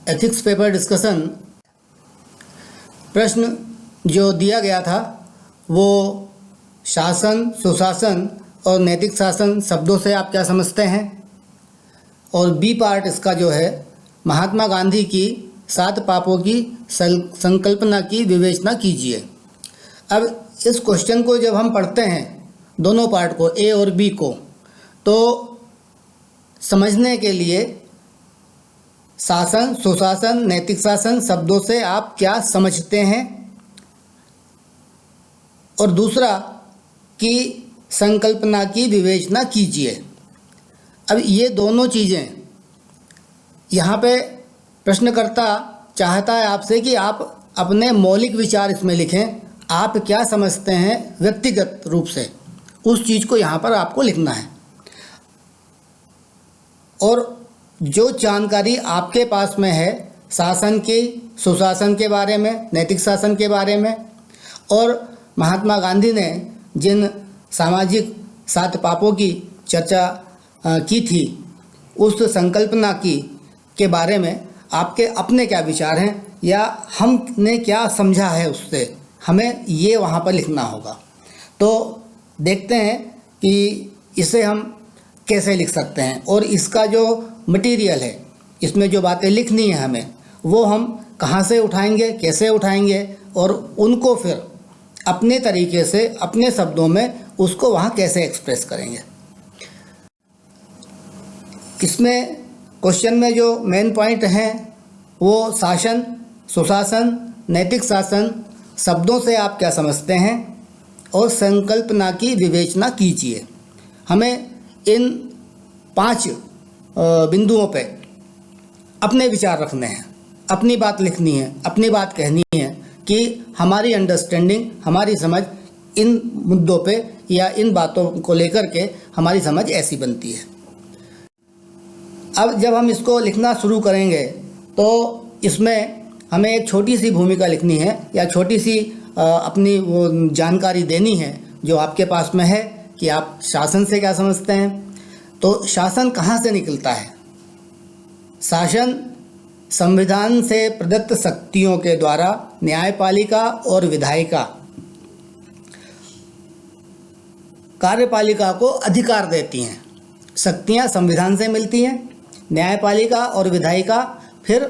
Ethics paper discussion प्रश्न जो दिया गया था वो शासन, सुशासन और नैतिक शासन शब्दों से आप क्या समझते हैं, और बी पार्ट इसका जो है महात्मा गांधी की 7 पापों की संकल्पना की विवेचना कीजिए। अब इस क्वेश्चन को जब हम पढ़ते हैं, दोनों पार्ट को, ए और बी को, तो समझने के लिए शासन, सुशासन, नैतिक शासन शब्दों से आप क्या समझते हैं, और दूसरा कि संकल्पना की विवेचना कीजिए। अब ये दोनों चीज़ें यहाँ पे प्रश्नकर्ता चाहता है आपसे कि आप अपने मौलिक विचार इसमें लिखें। आप क्या समझते हैं व्यक्तिगत रूप से, उस चीज़ को यहाँ पर आपको लिखना है। और जो जानकारी आपके पास में है शासन की, सुशासन के बारे में, नैतिक शासन के बारे में, और महात्मा गांधी ने जिन सामाजिक 7 पापों की चर्चा की थी, उस संकल्पना की के बारे में आपके अपने क्या विचार हैं, या हमने क्या समझा है उससे, हमें ये वहाँ पर लिखना होगा। तो देखते हैं कि इसे हम कैसे लिख सकते हैं, और इसका जो मटेरियल है, इसमें जो बातें लिखनी है हमें, वो हम कहाँ से उठाएंगे, कैसे उठाएंगे, और उनको फिर अपने तरीके से, अपने शब्दों में उसको वहाँ कैसे एक्सप्रेस करेंगे। इसमें क्वेश्चन में जो मेन पॉइंट हैं वो शासन, सुशासन, नैतिक शासन शब्दों से आप क्या समझते हैं, और संकल्पना की विवेचना कीजिए। हमें इन 5 बिंदुओं पे अपने विचार रखने हैं, अपनी बात लिखनी है, अपनी बात कहनी है कि हमारी अंडरस्टैंडिंग, हमारी समझ इन मुद्दों पे या इन बातों को लेकर के हमारी समझ ऐसी बनती है। अब जब हम इसको लिखना शुरू करेंगे तो इसमें हमें एक छोटी सी भूमिका लिखनी है, या छोटी सी अपनी वो जानकारी देनी है जो आपके पास में है कि आप शासन से क्या समझते हैं। तो शासन कहाँ से निकलता है? शासन संविधान से प्रदत्त शक्तियों के द्वारा न्यायपालिका और विधायिका, कार्यपालिका को अधिकार देती हैं। शक्तियाँ संविधान से मिलती हैं, न्यायपालिका और विधायिका फिर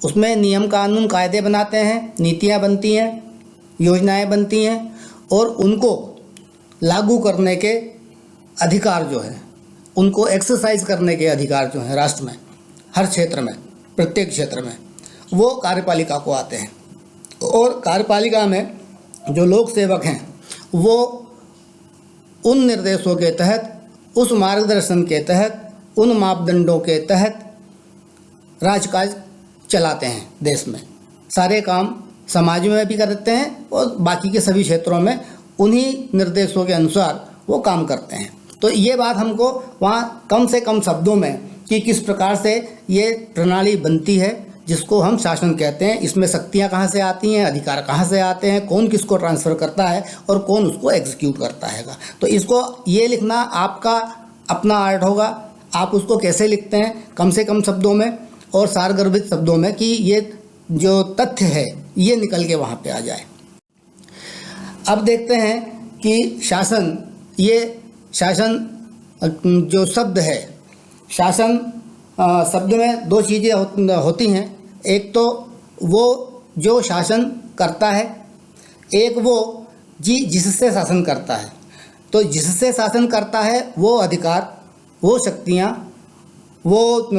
उसमें नियम कानून कायदे बनाते हैं, नीतियाँ बनती हैं, योजनाएं बनती हैं, और उनको लागू करने के अधिकार जो है, उनको एक्सरसाइज करने के अधिकार जो है राष्ट्र में, हर क्षेत्र में, प्रत्येक क्षेत्र में, वो कार्यपालिका को आते हैं। और कार्यपालिका में जो लोक सेवक हैं वो उन निर्देशों के तहत, उस मार्गदर्शन के तहत, उन मापदंडों के तहत राजकाज चलाते हैं। देश में सारे काम समाज में भी करते हैं और बाकी के सभी क्षेत्रों में उन्हीं निर्देशों के अनुसार वो काम करते हैं। तो ये बात हमको वहाँ कम से कम शब्दों में कि किस प्रकार से ये प्रणाली बनती है जिसको हम शासन कहते हैं, इसमें शक्तियाँ कहाँ से आती हैं, अधिकार कहाँ से आते हैं, कौन किसको ट्रांसफ़र करता है और कौन उसको एग्जीक्यूट करता है। तो इसको ये लिखना आपका अपना आर्ट होगा। आप उसको कैसे लिखते हैं, कम से कम शब्दों में और सारगर्भित शब्दों में, कि ये जो तथ्य है ये निकल के वहाँ पे आ जाए। अब देखते हैं कि शासन, ये शासन जो शब्द है, शासन शब्द में 2 चीज़ें होती हैं। एक तो वो जो शासन करता है, एक वो जिससे शासन करता है। तो जिससे शासन करता है वो अधिकार, वो शक्तियाँ, वो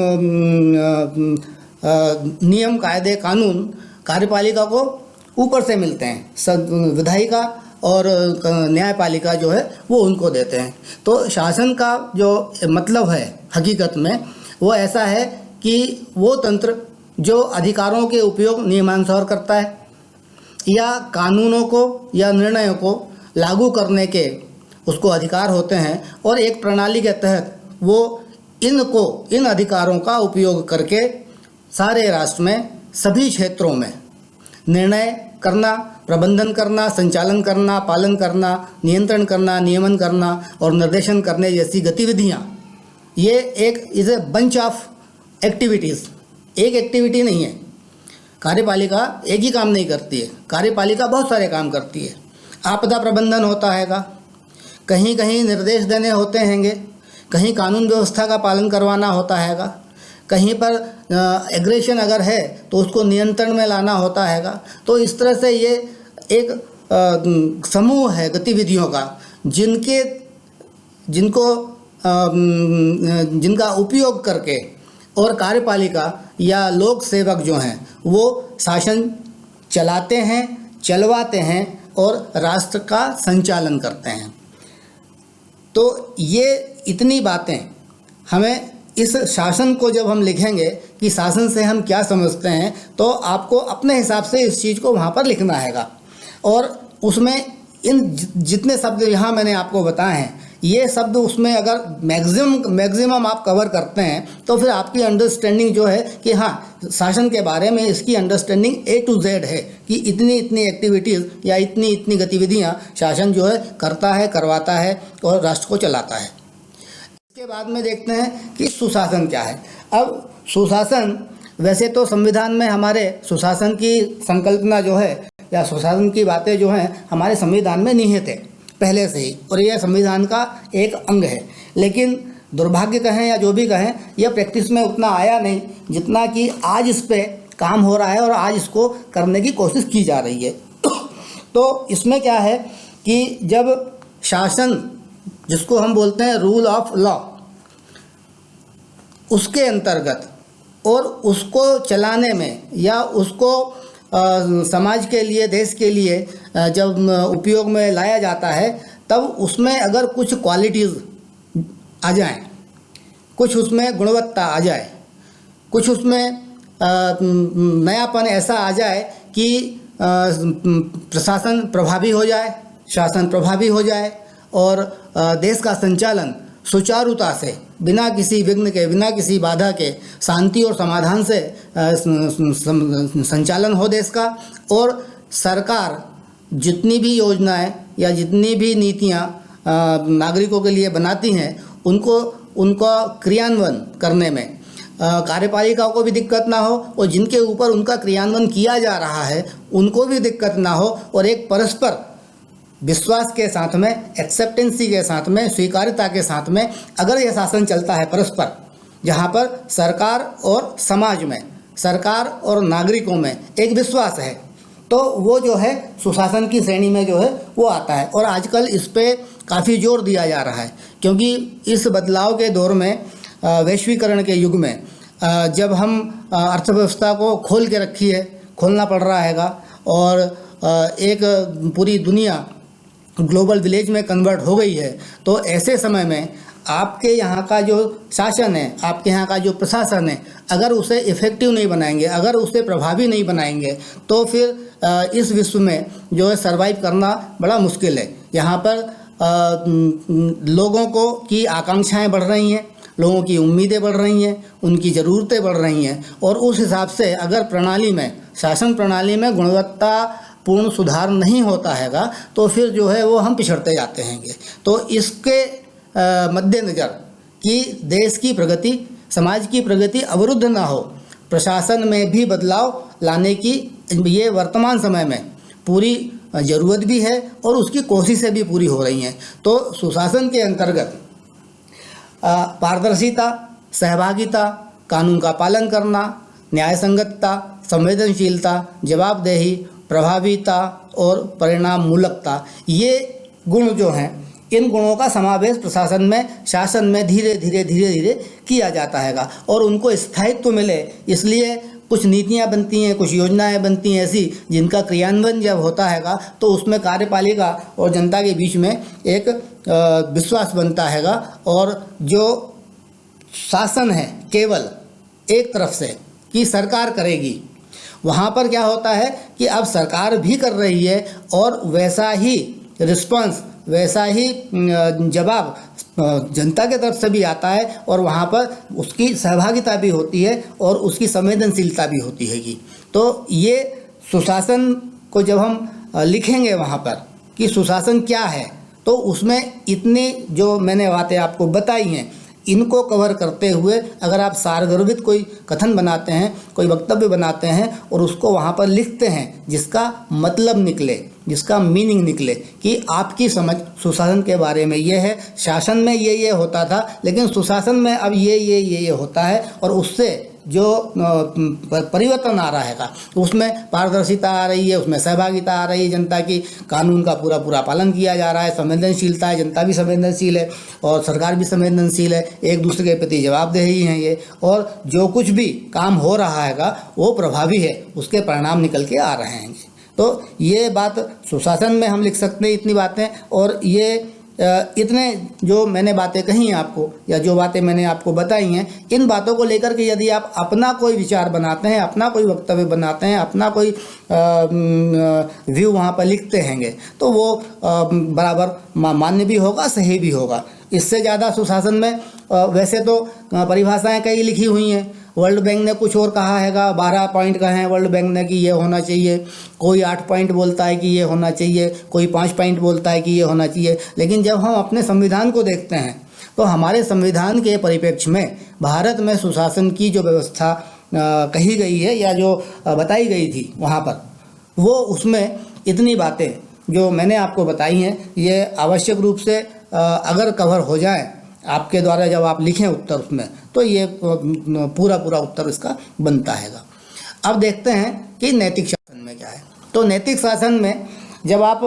नियम कायदे कानून कार्यपालिका को ऊपर से मिलते हैं, विधायिका और न्यायपालिका जो है वो उनको देते हैं। तो शासन का जो मतलब है हकीकत में वो ऐसा है कि वो तंत्र जो अधिकारों के उपयोग नियमानुसार करता है, या कानूनों को या निर्णयों को लागू करने के उसको अधिकार होते हैं, और एक प्रणाली के तहत वो इन अधिकारों का उपयोग करके सारे राष्ट्र में सभी क्षेत्रों में निर्णय करना, प्रबंधन करना, संचालन करना, पालन करना, नियंत्रण करना, नियमन करना और निर्देशन करने जैसी गतिविधियाँ, ये एक is a bunch of activities एक एक्टिविटी नहीं है। कार्यपालिका एक ही काम नहीं करती है, कार्यपालिका बहुत सारे काम करती है। आपदा प्रबंधन होता हैगा, कहीं कहीं निर्देश देने होते हैंगे, कहीं कानून व्यवस्था का पालन करवाना होता हैगा, कहीं पर एग्रेशन अगर है तो उसको नियंत्रण में लाना होता हैगा। तो इस तरह से ये एक समूह है गतिविधियों का जिनका उपयोग करके और कार्यपालिका या लोक सेवक जो हैं वो शासन चलाते हैं, चलवाते हैं और राष्ट्र का संचालन करते हैं। तो ये इतनी बातें हमें इस शासन को जब हम लिखेंगे कि शासन से हम क्या समझते हैं, तो आपको अपने हिसाब से इस चीज़ को वहाँ पर लिखना हैगा। और उसमें इन जितने शब्द यहाँ मैंने आपको बताए हैं, ये शब्द उसमें अगर मैक्सिमम आप कवर करते हैं तो फिर आपकी अंडरस्टैंडिंग जो है कि हाँ, शासन के बारे में इसकी अंडरस्टैंडिंग A to Z है कि इतनी इतनी एक्टिविटीज़ या इतनी इतनी गतिविधियाँ शासन जो है करता है, करवाता है और राष्ट्र को चलाता है। इसके बाद में देखते हैं कि सुशासन क्या है। अब सुशासन, वैसे तो संविधान में हमारे सुशासन की संकल्पना जो है या सुशासन की बातें जो हैं हमारे संविधान में निहित है पहले से ही, और यह संविधान का एक अंग है। लेकिन दुर्भाग्य कहें या जो भी कहें, यह प्रैक्टिस में उतना आया नहीं जितना कि आज इस पे काम हो रहा है और आज इसको करने की कोशिश की जा रही है। तो इसमें क्या है कि जब शासन, जिसको हम बोलते हैं रूल ऑफ लॉ, उसके अंतर्गत और उसको चलाने में या उसको समाज के लिए, देश के लिए जब उपयोग में लाया जाता है, तब उसमें अगर कुछ क्वालिटीज़ आ जाएं, कुछ उसमें गुणवत्ता आ जाए, कुछ उसमें नयापन ऐसा आ जाए कि प्रशासन प्रभावी हो जाए, शासन प्रभावी हो जाए और देश का संचालन सुचारुता से, बिना किसी विघ्न के, बिना किसी बाधा के, शांति और समाधान से संचालन हो देश का, और सरकार जितनी भी योजनाएं या जितनी भी नीतियां नागरिकों के लिए बनाती हैं उनका क्रियान्वयन करने में कार्यपालिका को भी दिक्कत ना हो और जिनके ऊपर उनका क्रियान्वयन किया जा रहा है उनको भी दिक्कत ना हो, और एक परस्पर विश्वास के साथ में, एक्सेप्टेंसी के साथ में, स्वीकार्यता के साथ में अगर यह शासन चलता है परस्पर, जहाँ पर सरकार और समाज में, सरकार और नागरिकों में एक विश्वास है, तो वो जो है सुशासन की श्रेणी में जो है वो आता है। और आजकल इस पे काफ़ी जोर दिया जा रहा है, क्योंकि इस बदलाव के दौर में, वैश्वीकरण के युग में, जब हम अर्थव्यवस्था को खोलना पड़ रहा हैगा और एक पूरी दुनिया ग्लोबल विलेज में कन्वर्ट हो गई है, तो ऐसे समय में आपके यहाँ का जो शासन है, आपके यहाँ का जो प्रशासन है, अगर उसे इफ़ेक्टिव नहीं बनाएंगे, अगर उसे प्रभावी नहीं बनाएंगे, तो फिर इस विश्व में जो है सर्वाइव करना बड़ा मुश्किल है। यहाँ पर लोगों को की आकांक्षाएं बढ़ रही हैं, लोगों की उम्मीदें बढ़ रही हैं, उनकी ज़रूरतें बढ़ रही हैं, और उस हिसाब से अगर शासन प्रणाली में गुणवत्ता पूर्ण सुधार नहीं होता हैगा तो फिर जो है वो हम पिछड़ते जाते हैंगे। तो इसके मद्देनज़र कि देश की प्रगति, समाज की प्रगति अवरुद्ध ना हो, प्रशासन में भी बदलाव लाने की ये वर्तमान समय में पूरी ज़रूरत भी है और उसकी कोशिशें भी पूरी हो रही हैं। तो सुशासन के अंतर्गत पारदर्शिता, सहभागिता, कानून का पालन करना, न्याय संगतता, संवेदनशीलता, जवाबदेही, प्रभावीता और परिणाम मूलकता, ये गुण जो हैं, इन गुणों का समावेश प्रशासन में, शासन में धीरे धीरे किया जाता हैगा और उनको स्थायित्व मिले, इसलिए कुछ नीतियां बनती हैं, कुछ योजनाएं बनती हैं ऐसी जिनका क्रियान्वयन जब होता हैगा तो उसमें कार्यपालिका और जनता के बीच में एक विश्वास बनता हैगा। और जो शासन है केवल एक तरफ से कि सरकार करेगी, वहाँ पर क्या होता है कि अब सरकार भी कर रही है और वैसा ही रिस्पांस, वैसा ही जवाब जनता के तरफ से भी आता है और वहाँ पर उसकी सहभागिता भी होती है और उसकी संवेदनशीलता भी होती हैगी। तो ये सुशासन को जब हम लिखेंगे वहाँ पर कि सुशासन क्या है, तो उसमें इतनी जो मैंने बातें आपको बताई हैं, इनको कवर करते हुए अगर आप सारगर्भित कोई कथन बनाते हैं, कोई वक्तव्य बनाते हैं और उसको वहाँ पर लिखते हैं, जिसका मतलब निकले, जिसका मीनिंग निकले कि आपकी समझ सुशासन के बारे में ये है, शासन में ये होता था लेकिन सुशासन में अब ये होता है, और उससे जो परिवर्तन आ रहा है उसमें पारदर्शिता आ रही है, उसमें सहभागिता आ रही है जनता की, कानून का पूरा पालन किया जा रहा है, संवेदनशीलता है, जनता भी संवेदनशील है और सरकार भी संवेदनशील है, एक दूसरे के प्रति जवाबदेही हैं ये, और जो कुछ भी काम हो रहा है वो प्रभावी है, उसके परिणाम निकल के आ रहे हैं। तो ये बात सुशासन में हम लिख सकते हैं इतनी बातें, और ये इतने जो मैंने बातें कही हैं आपको, या जो बातें मैंने आपको बताई हैं, इन बातों को लेकर के यदि आप अपना कोई विचार बनाते हैं, अपना कोई वक्तव्य बनाते हैं, अपना कोई व्यू वहाँ पर लिखते हैंगे, तो वो बराबर मान्य भी होगा, सही भी होगा। इससे ज़्यादा सुशासन में वैसे तो परिभाषाएं कई लिखी हुई हैं, वर्ल्ड बैंक ने कुछ और कहा हैगा, 12 पॉइंट कहे हैं वर्ल्ड बैंक ने कि ये होना चाहिए, कोई 8 पॉइंट बोलता है कि ये होना चाहिए, कोई 5 पॉइंट बोलता है कि ये होना चाहिए। लेकिन जब हम अपने संविधान को देखते हैं तो हमारे संविधान के परिप्रेक्ष्य में भारत में सुशासन की जो व्यवस्था कही गई है या जो बताई गई थी वहाँ पर, वो उसमें इतनी बातें जो मैंने आपको बताई हैं ये आवश्यक रूप से अगर कवर हो जाए आपके द्वारा, जब आप लिखें उत्तर उसमें, तो ये पूरा उत्तर इसका बनता है। अब देखते हैं कि नैतिक शासन में क्या है। तो नैतिक शासन में जब आप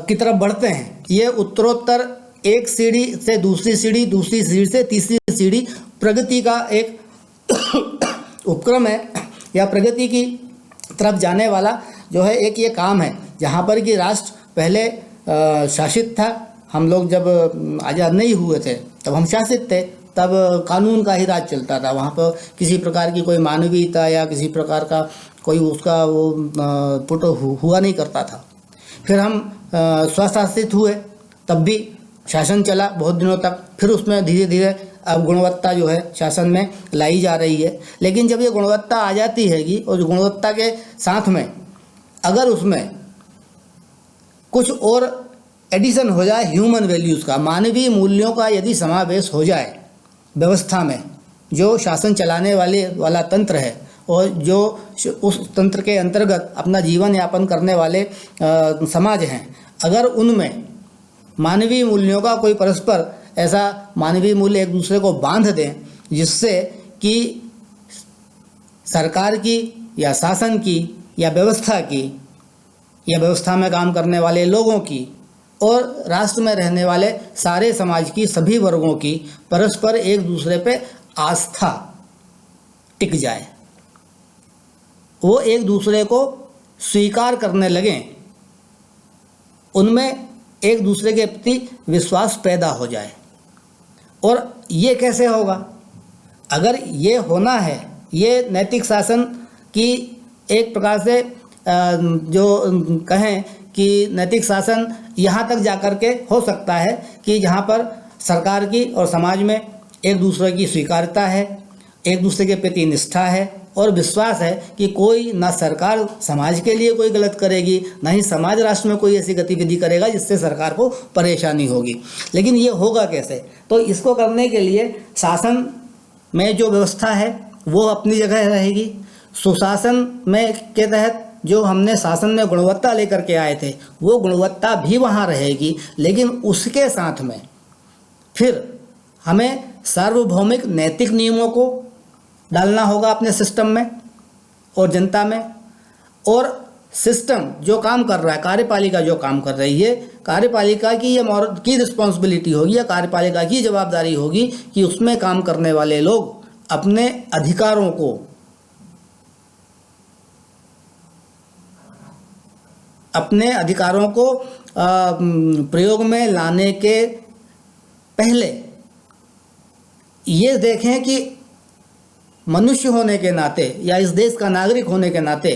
की तरफ बढ़ते हैं, ये उत्तरोत्तर एक सीढ़ी से दूसरी सीढ़ी, दूसरी सीढ़ी से तीसरी सीढ़ी प्रगति का एक उपक्रम है, या प्रगति की तरफ जाने वाला जो है एक ये काम है, जहाँ पर कि राष्ट्र पहले शासित था। हम लोग जब आज़ाद नहीं हुए थे तब हम शासित थे, तब कानून का ही राज चलता था, वहाँ पर किसी प्रकार की कोई मानवीयता या किसी प्रकार का कोई उसका वो पुट हुआ नहीं करता था। फिर हम स्वशासित हुए, तब भी शासन चला बहुत दिनों तक, फिर उसमें धीरे धीरे अब गुणवत्ता जो है शासन में लाई जा रही है। लेकिन जब ये गुणवत्ता आ जाती हैगी और गुणवत्ता के साथ में अगर उसमें कुछ और एडिशन हो जाए, ह्यूमन वैल्यूज़ का, मानवीय मूल्यों का यदि समावेश हो जाए व्यवस्था में, जो शासन चलाने वाला तंत्र है और जो उस तंत्र के अंतर्गत अपना जीवन यापन करने वाले समाज हैं, अगर उनमें मानवीय मूल्यों का कोई परस्पर ऐसा मानवीय मूल्य एक दूसरे को बांध दें, जिससे कि सरकार की या शासन की या व्यवस्था की या व्यवस्था में काम करने वाले लोगों की और राष्ट्र में रहने वाले सारे समाज की सभी वर्गों की परस्पर एक दूसरे पे आस्था टिक जाए, वो एक दूसरे को स्वीकार करने लगें, उनमें एक दूसरे के प्रति विश्वास पैदा हो जाए। और ये कैसे होगा? अगर ये होना है, ये नैतिक शासन की एक प्रकार से जो कहें कि नैतिक शासन यहाँ तक जाकर के हो सकता है कि जहाँ पर सरकार की और समाज में एक दूसरे की स्वीकार्यता है, एक दूसरे के प्रति निष्ठा है और विश्वास है कि कोई ना सरकार समाज के लिए कोई गलत करेगी, ना ही समाज राष्ट्र में कोई ऐसी गतिविधि करेगा जिससे सरकार को परेशानी होगी। लेकिन ये होगा कैसे? तो इसको करने के लिए शासन में जो व्यवस्था है वो अपनी जगह रहेगी। सुशासन में के तहत जो हमने शासन में गुणवत्ता लेकर के आए थे वो गुणवत्ता भी वहाँ रहेगी, लेकिन उसके साथ में फिर हमें सार्वभौमिक नैतिक नियमों को डालना होगा अपने सिस्टम में और जनता में। और सिस्टम जो काम कर रहा है, कार्यपालिका जो काम कर रही है, कार्यपालिका की ये की रिस्पॉन्सिबिलिटी होगी या कार्यपालिका की जवाबदारी होगी कि उसमें काम करने वाले लोग अपने अधिकारों को प्रयोग में लाने के पहले ये देखें कि मनुष्य होने के नाते या इस देश का नागरिक होने के नाते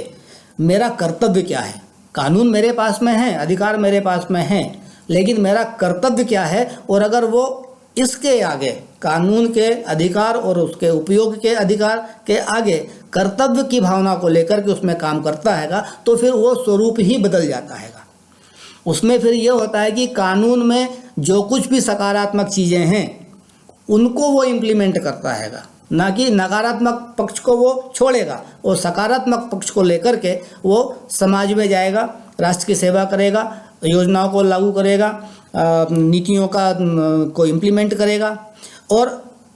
मेरा कर्तव्य क्या है। कानून मेरे पास में है, अधिकार मेरे पास में हैं, लेकिन मेरा कर्तव्य क्या है। और अगर वो इसके आगे कानून के अधिकार और उसके उपयोग के अधिकार के आगे कर्तव्य की भावना को लेकर के उसमें काम करता हैगा, तो फिर वो स्वरूप ही बदल जाता हैगा। उसमें फिर ये होता है कि कानून में जो कुछ भी सकारात्मक चीज़ें हैं उनको वो इम्प्लीमेंट करता हैगा, ना कि नकारात्मक पक्ष को वो छोड़ेगा। और सकारात्मक पक्ष को लेकर के वो समाज में जाएगा, राष्ट्र की सेवा करेगा, योजनाओं को लागू करेगा, नीतियों को इम्प्लीमेंट करेगा। और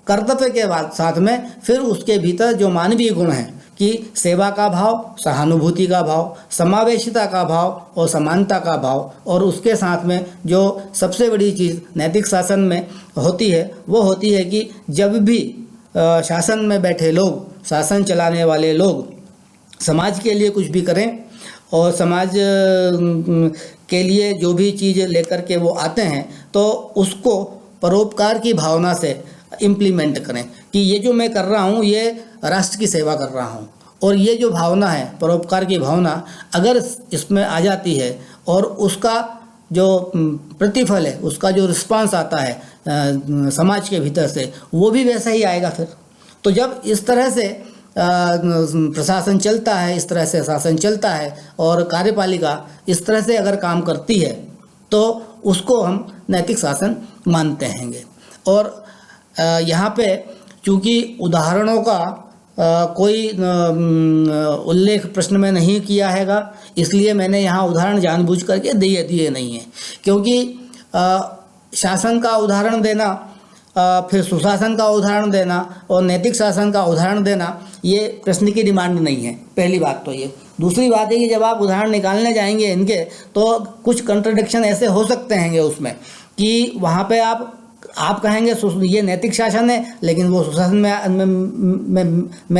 कर्तव्य के बाद साथ में फिर उसके भीतर जो मानवीय गुण हैं कि सेवा का भाव, सहानुभूति का भाव, समावेशिता का भाव और समानता का भाव, और उसके साथ में जो सबसे बड़ी चीज़ नैतिक शासन में होती है वो होती है कि जब भी शासन में बैठे लोग, शासन चलाने वाले लोग समाज के लिए कुछ भी करें और समाज के लिए जो भी चीज़ लेकर के वो आते हैं तो उसको परोपकार की भावना से इम्प्लीमेंट करें कि ये जो मैं कर रहा हूँ ये राष्ट्र की सेवा कर रहा हूँ। और ये जो भावना है, परोपकार की भावना, अगर इसमें आ जाती है और उसका जो प्रतिफल है, उसका जो रिस्पांस आता है समाज के भीतर से, वो भी वैसा ही आएगा फिर। तो जब इस तरह से प्रशासन चलता है, इस तरह से शासन चलता है और कार्यपालिका इस तरह से अगर काम करती है तो उसको हम नैतिक शासन मानते हैंगे। और यहाँ पे चूँकि उदाहरणों का कोई उल्लेख प्रश्न में नहीं किया हैगा, इसलिए मैंने यहाँ उदाहरण जानबूझ करके दिए नहीं हैं, क्योंकि शासन का उदाहरण देना, फिर सुशासन का उदाहरण देना और नैतिक शासन का उदाहरण देना ये प्रश्न की डिमांड नहीं है। पहली बात तो ये। दूसरी बात है कि जब आप उदाहरण निकालने जाएंगे इनके तो कुछ कंट्रडिक्शन ऐसे हो सकते हैं उसमें कि वहाँ पे आप कहेंगे ये नैतिक शासन है लेकिन वो सुशासन में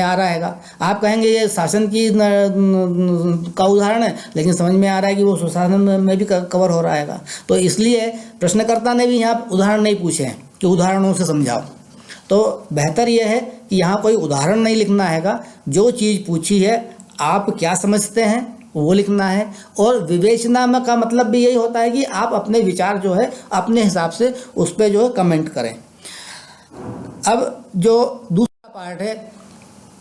आ रहा हैगा। आप कहेंगे ये शासन की का उदाहरण है लेकिन समझ में आ रहा है कि वो सुशासन में भी कवर हो रहा हैगा। तो इसलिए प्रश्नकर्ता ने भी यहाँ उदाहरण नहीं पूछे हैं कि उदाहरणों से समझाओ। तो बेहतर यह है कि यहाँ कोई उदाहरण नहीं लिखना हैगा, जो चीज़ पूछी है आप क्या समझते हैं वो लिखना है। और विवेचना में का मतलब भी यही होता है कि आप अपने विचार जो है अपने हिसाब से उस पर जो है कमेंट करें। अब जो दूसरा पार्ट है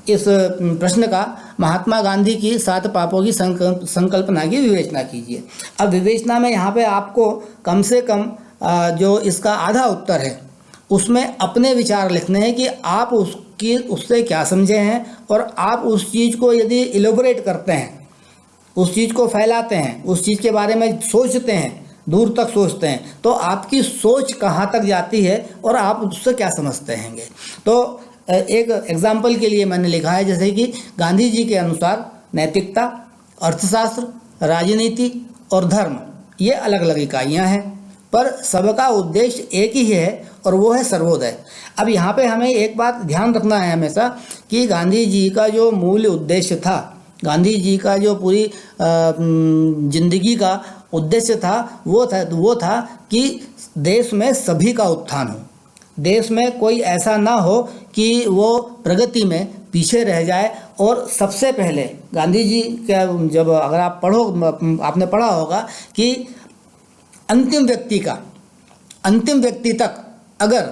इस प्रश्न का, महात्मा गांधी की 7 पापों की संकल्पना की विवेचना कीजिए। अब विवेचना में यहाँ पे आपको कम से कम जो इसका आधा उत्तर है उसमें अपने विचार लिखने हैं कि आप उससे क्या समझे हैं, और आप उस चीज़ को यदि इलेबोरेट करते हैं, उस चीज़ को फैलाते हैं, उस चीज़ के बारे में सोचते हैं, दूर तक सोचते हैं, तो आपकी सोच कहाँ तक जाती है और आप उससे क्या समझते हैंगे। तो एक एग्जाम्पल के लिए मैंने लिखा है, जैसे कि गांधी जी के अनुसार नैतिकता, अर्थशास्त्र, राजनीति और धर्म ये अलग अलग इकाइयाँ हैं, पर सबका उद्देश्य एक ही है और वो है सर्वोदय। अब यहाँ पे हमें एक बात ध्यान रखना है हमेशा कि गांधी जी का जो मूल उद्देश्य था, गांधी जी का जो पूरी जिंदगी का उद्देश्य था वो था कि देश में सभी का उत्थान हो, देश में कोई ऐसा ना हो कि वो प्रगति में पीछे रह जाए। और सबसे पहले गांधी जी का जब अगर आप आपने पढ़ा होगा कि अंतिम व्यक्ति तक अगर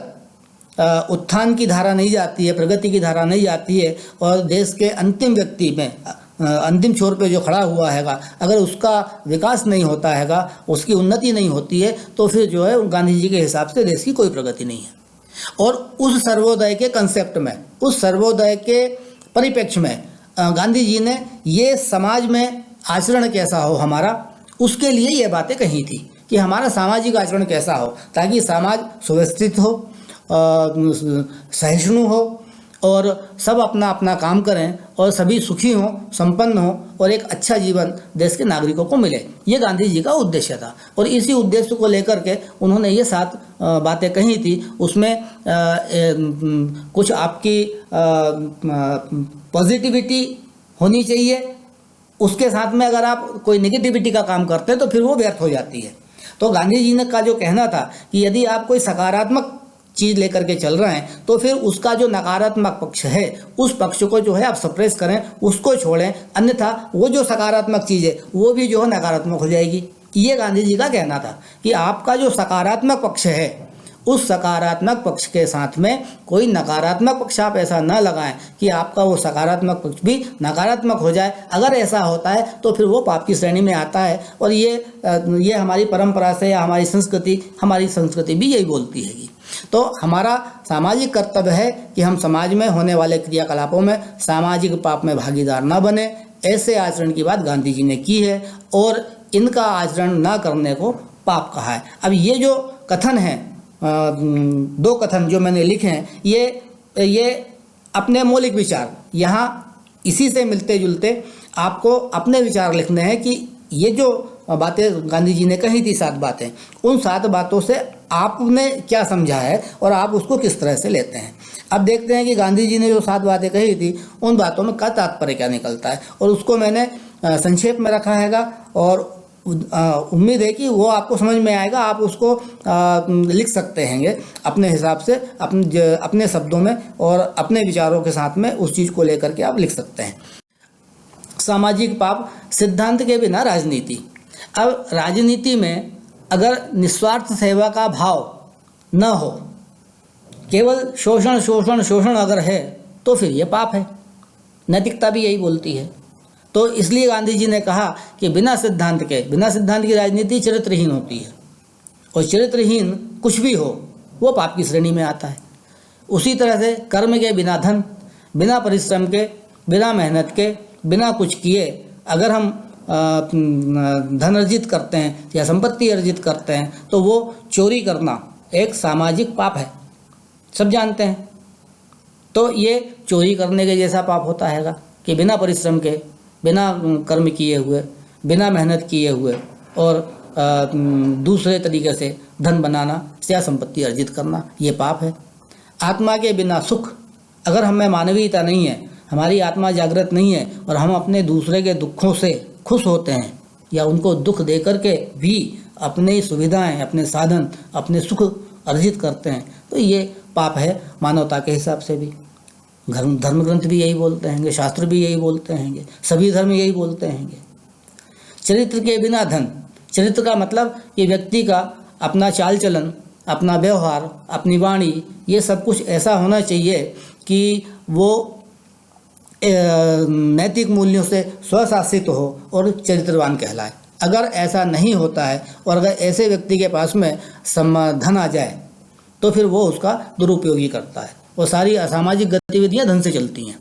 उत्थान की धारा नहीं जाती है, प्रगति की धारा नहीं जाती है और देश के अंतिम व्यक्ति में अंतिम छोर पे जो खड़ा हुआ हैगा अगर उसका विकास नहीं होता हैगा, उसकी उन्नति नहीं होती है, तो फिर जो है गांधी जी के हिसाब से देश की कोई प्रगति नहीं है। और उस सर्वोदय के कंसेप्ट में, उस सर्वोदय के परिप्रेक्ष्य में गांधी जी ने ये समाज में आचरण कैसा हो हमारा, उसके लिए ये बातें कही थी कि हमारा सामाजिक आचरण कैसा हो ताकि समाज सुव्यवस्थित हो, सहिष्णु हो और सब अपना अपना काम करें और सभी सुखी हों, संपन्न हों और एक अच्छा जीवन देश के नागरिकों को मिले। ये गांधी जी का उद्देश्य था और इसी उद्देश्य को लेकर के उन्होंने ये 7 बातें कही थी। उसमें कुछ आपकी पॉजिटिविटी होनी चाहिए, उसके साथ में अगर आप कोई नेगेटिविटी का काम करते हैं तो फिर वो व्यर्थ हो जाती है। तो गांधी जी ने का जो कहना था कि यदि आप कोई सकारात्मक चीज़ लेकर के चल रहे हैं तो फिर उसका जो नकारात्मक पक्ष है उस पक्ष को जो है आप सप्रेस करें, उसको छोड़ें, अन्यथा वो जो सकारात्मक चीज़ है वो भी जो है नकारात्मक हो जाएगी। ये गांधी जी का कहना था कि आपका जो सकारात्मक पक्ष है उस सकारात्मक पक्ष के साथ में कोई नकारात्मक पक्ष आप ऐसा न लगाएं कि आपका वो सकारात्मक पक्ष भी नकारात्मक हो जाए। अगर ऐसा होता है तो फिर वो पाप की श्रेणी में आता है। और ये हमारी परंपरा से या हमारी संस्कृति भी यही बोलती है। तो हमारा सामाजिक कर्तव्य है कि हम समाज में होने वाले क्रियाकलापों में सामाजिक पाप में भागीदार न बने। ऐसे आचरण की बात गांधी जी ने की है और इनका आचरण न करने को पाप कहा है। अब ये जो कथन है, 2 कथन जो मैंने लिखे हैं, ये अपने मौलिक विचार, यहाँ इसी से मिलते जुलते आपको अपने विचार लिखने हैं कि ये जो बातें गांधी जी ने कही थी 7 बातें, उन 7 बातों से आपने क्या समझा है और आप उसको किस तरह से लेते हैं। अब देखते हैं कि गांधी जी ने जो 7 बातें कही थी उन बातों में का तात्पर्य क्या निकलता है, और उसको मैंने संक्षेप में रखा हैगा और उम्मीद है कि वो आपको समझ में आएगा। आप उसको लिख सकते हैं अपने हिसाब से, अपने शब्दों में और अपने विचारों के साथ में उस चीज़ को लेकर के आप लिख सकते हैं। सामाजिक पाप, सिद्धांत के बिना राजनीति। अब राजनीति में अगर निस्वार्थ सेवा का भाव न हो, केवल शोषण अगर है तो फिर ये पाप है। नैतिकता भी यही बोलती है। तो इसलिए गांधी जी ने कहा कि बिना सिद्धांत की राजनीति चरित्रहीन होती है, और चरित्रहीन कुछ भी हो वो पाप की श्रेणी में आता है। उसी तरह से कर्म के बिना धन, बिना परिश्रम के, बिना मेहनत के, बिना कुछ किए अगर हम धन अर्जित करते हैं या संपत्ति अर्जित करते हैं तो वो चोरी करना एक सामाजिक पाप है, सब जानते हैं। तो ये चोरी करने के जैसा पाप होता हैगा कि बिना परिश्रम के, बिना कर्म किए हुए, बिना मेहनत किए हुए और दूसरे तरीके से धन बनाना या संपत्ति अर्जित करना, ये पाप है। आत्मा के बिना सुख, अगर हमें मानवीयता नहीं है, हमारी आत्मा जागृत नहीं है और हम अपने दूसरे के दुखों से खुश होते हैं या उनको दुख दे करके भी अपनी सुविधाएं, अपने साधन, अपने सुख अर्जित करते हैं, तो ये पाप है मानवता के हिसाब से भी। धर्म ग्रंथ भी यही बोलते हैं, शास्त्र भी यही बोलते हैं, सभी धर्म यही बोलते हैं। चरित्र के बिना धन, चरित्र का मतलब कि व्यक्ति का अपना चाल चलन, अपना व्यवहार, अपनी वाणी, ये सब कुछ ऐसा होना चाहिए कि वो नैतिक मूल्यों से स्वशासित हो और चरित्रवान कहलाए। अगर ऐसा नहीं होता है और अगर ऐसे व्यक्ति के पास में धन आ जाए तो फिर वो उसका दुरुपयोग ही करता है और सारी असामाजिक गतिविधियां धन से चलती हैं।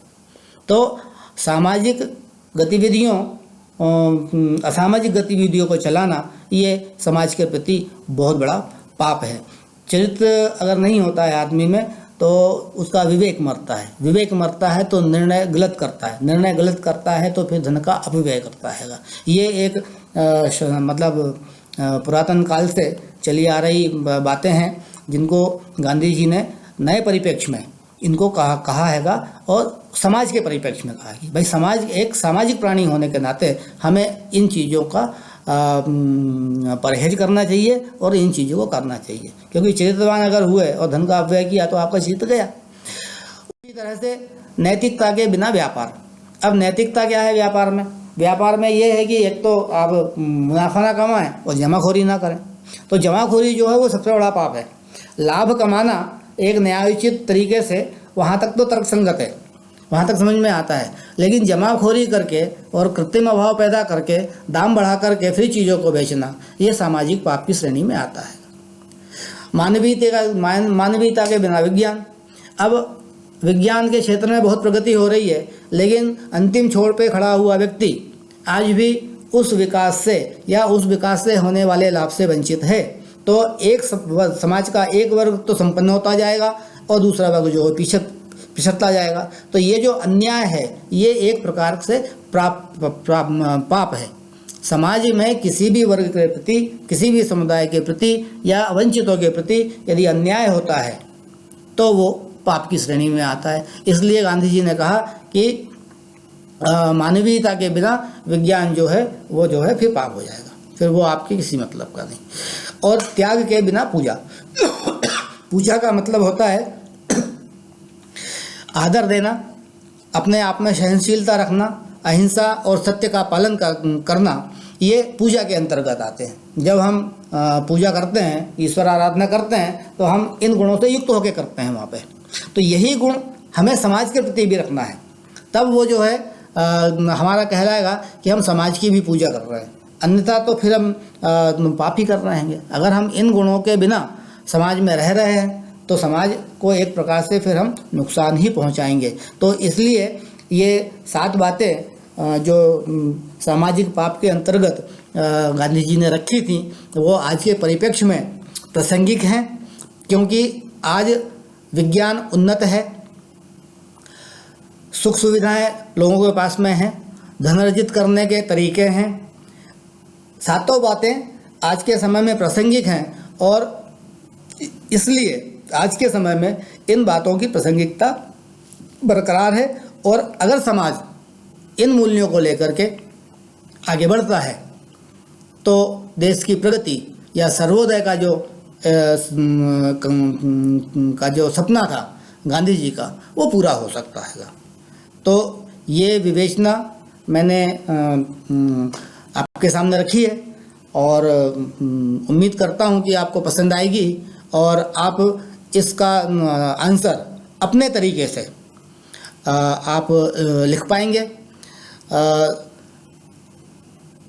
तो सामाजिक गतिविधियों, असामाजिक गतिविधियों को चलाना ये समाज के प्रति बहुत बड़ा पाप है। चरित्र अगर नहीं होता है आदमी में तो उसका विवेक मरता है, विवेक मरता है तो निर्णय गलत करता है, निर्णय गलत करता है तो फिर धन का अपव्यय करता है। ये एक मतलब पुरातन काल से चली आ रही बातें हैं जिनको गांधी जी ने नए परिप्रेक्ष्य में इनको कहा हैगा और समाज के परिप्रेक्ष्य में कहा कि भाई समाज एक सामाजिक प्राणी होने के नाते हमें इन चीज़ों का परहेज करना चाहिए और इन चीज़ों को करना चाहिए, क्योंकि चरित्रवान अगर हुए और धन का अपव्यय किया तो आपका चरित्र गया। उसी तरह से नैतिकता के बिना व्यापार। अब नैतिकता क्या है व्यापार में? व्यापार में ये है कि एक तो आप मुनाफा ना कमाएं और जमाखोरी ना करें। तो जमाखोरी जो है वो सबसे बड़ा पाप है। लाभ कमाना एक न्यायोचित तरीके से वहाँ तक तो तर्कसंगत है, वहाँ तक समझ में आता है, लेकिन जमाखोरी करके और कृत्रिम अभाव पैदा करके दाम बढ़ा करके फिर चीज़ों को बेचना, ये सामाजिक पाप की श्रेणी में आता है। मानवीयता के बिना विज्ञान। अब विज्ञान के क्षेत्र में बहुत प्रगति हो रही है, लेकिन अंतिम छोर पे खड़ा हुआ व्यक्ति आज भी उस विकास से या उस विकास से होने वाले लाभ से वंचित है। तो एक समाज का एक वर्ग तो संपन्न होता जाएगा और दूसरा वर्ग जो है पिछड़ता जाएगा। तो ये जो अन्याय है ये एक प्रकार से पाप है। समाज में किसी भी वर्ग के प्रति, किसी भी समुदाय के प्रति या वंचितों के प्रति यदि अन्याय होता है तो वो पाप की श्रेणी में आता है। इसलिए गांधी जी ने कहा कि मानवीयता के बिना विज्ञान जो है वो जो है फिर पाप हो जाएगा, फिर वो आपके किसी मतलब का नहीं। और त्याग के बिना पूजा। पूजा का मतलब होता है आदर देना, अपने आप में सहनशीलता रखना, अहिंसा और सत्य का पालन करना, ये पूजा के अंतर्गत आते हैं। जब हम पूजा करते हैं, ईश्वर आराधना करते हैं, तो हम इन गुणों से युक्त होकर करते हैं वहाँ पे। तो यही गुण हमें समाज के प्रति भी रखना है, तब वो जो है हमारा कहलाएगा कि हम समाज की भी पूजा कर रहे हैं। अन्यथा तो फिर हम पाप ही कर रहे हैं। अगर हम इन गुणों के बिना समाज में रह रहे हैं तो समाज को एक प्रकार से फिर हम नुकसान ही पहुंचाएंगे। तो इसलिए ये 7 बातें जो सामाजिक पाप के अंतर्गत गांधी जी ने रखी थी, वो आज के परिप्रेक्ष्य में प्रासंगिक हैं, क्योंकि आज विज्ञान उन्नत है, सुख सुविधाएं लोगों के पास में हैं, धन अर्जित करने के तरीके हैं। 7 बातें आज के समय में प्रासंगिक हैं और इसलिए आज के समय में इन बातों की प्रासंगिकता बरकरार है। और अगर समाज इन मूल्यों को लेकर के आगे बढ़ता है तो देश की प्रगति या सर्वोदय का जो सपना था गांधी जी का, वो पूरा हो सकता है। तो ये विवेचना मैंने आपके सामने रखी है और उम्मीद करता हूँ कि आपको पसंद आएगी और आप इसका आंसर अपने तरीके से आप लिख पाएंगे।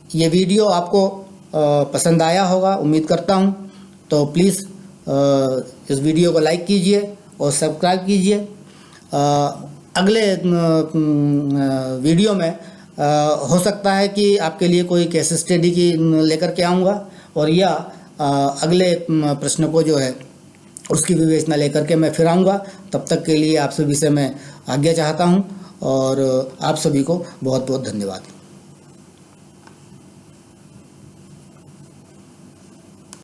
ये वीडियो आपको पसंद आया होगा, उम्मीद करता हूँ। तो प्लीज़ इस वीडियो को लाइक कीजिए और सब्सक्राइब कीजिए। अगले वीडियो में हो सकता है कि आपके लिए कोई केस स्टडी की लेकर के आऊँगा और या अगले प्रश्न को जो है उसकी विवेचना लेकर के मैं फिर आऊँगा। तब तक के लिए आप सभी से मैं आज्ञा चाहता हूँ और आप सभी को बहुत बहुत धन्यवाद।